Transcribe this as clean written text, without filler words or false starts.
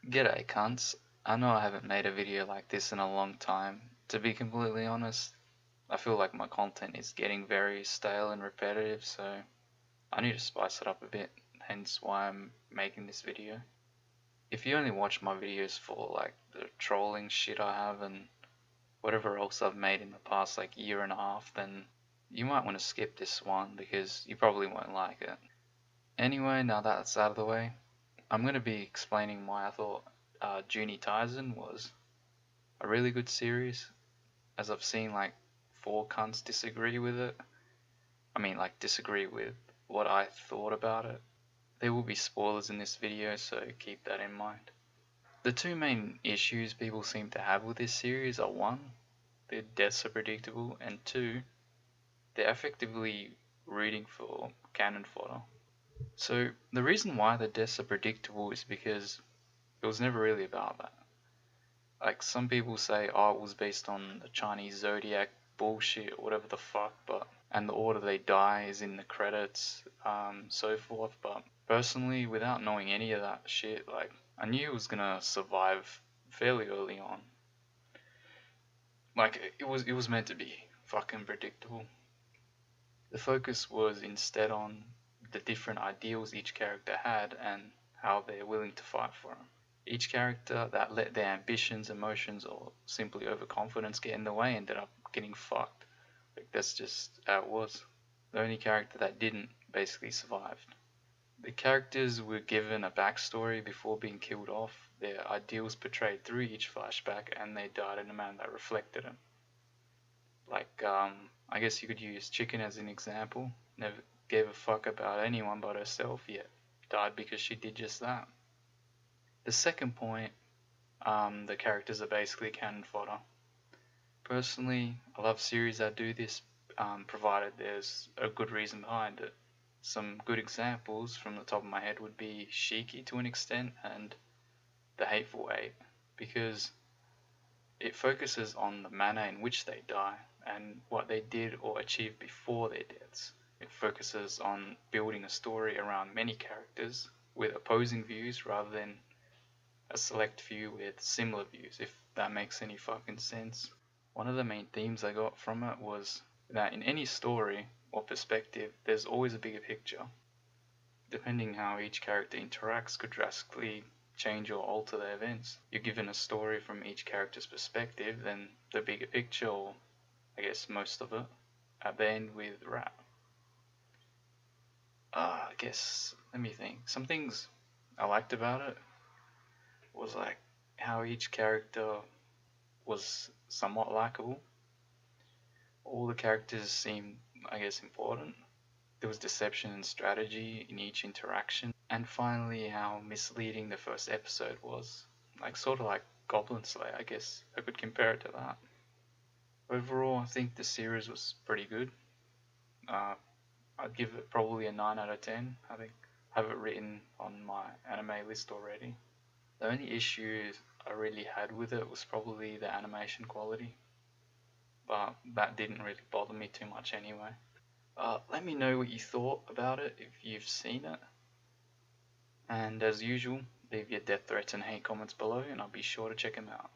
G'day cunts. I know I haven't made a video like this in a long time. To be completely honest, I feel like my content is getting very stale and repetitive, so I need to spice it up a bit, hence why I'm making this video. If you only watch my videos for like the trolling shit I have and whatever else I've made in the past like year and a half, then you might want to skip this one because you probably won't like it. Anyway, now that's out of the way, I'm going to be explaining why I thought Juuni Taisen was a really good series, as I've seen like four cunts disagree with it. I mean, like, disagree with what I thought about it. There will be spoilers in this video, so keep that in mind. The two main issues people seem to have with this series are one, their deaths are predictable, and two, they're effectively rooting for cannon fodder. So the reason why the deaths are predictable is because it was never really about that. Like, some people say, oh, it was based on the Chinese zodiac bullshit or whatever the fuck, but and the order they die is in the credits, so forth. But personally, without knowing any of that shit, like, I knew it was gonna survive fairly early on. Like, it was meant to be fucking predictable. The focus was instead on the different ideals each character had and how they're willing to fight for them. Each character that let their ambitions, emotions, or simply overconfidence get in the way ended up getting fucked. Like, that's just how it was. The only character that didn't basically survived. The characters were given a backstory before being killed off, their ideals portrayed through each flashback, and they died in a manner that reflected them. Like, I guess you could use Chicken as an example. Never gave a fuck about anyone but herself, yet died because she did just that. The second point, the characters are basically cannon fodder. Personally, I love series that do this, provided there's a good reason behind it. Some good examples from the top of my head would be Shiki to an extent and The Hateful Eight, because it focuses on the manner in which they die and what they did or achieved before their deaths. It focuses on building a story around many characters with opposing views rather than a select few with similar views, if that makes any fucking sense. One of the main themes I got from it was that in any story or perspective, there's always a bigger picture. Depending how each character interacts could drastically change or alter the events. You're given a story from each character's perspective, then the bigger picture, or I guess most of it, at the end with rap. I guess, let me think. Some things I liked about it was like how each character was somewhat likable. All the characters seemed, I guess, important. There was deception and strategy in each interaction. And finally, how misleading the first episode was. Like, sort of like Goblin Slayer, I guess I could compare it to that. Overall, I think the series was pretty good. I'd give it probably a 9 out of 10. I think I have it written on my anime list already. The only issue I really had with it was probably the animation quality, but that didn't really bother me too much anyway. Let me know what you thought about it if you've seen it. And as usual, leave your death threats and hate comments below and I'll be sure to check them out.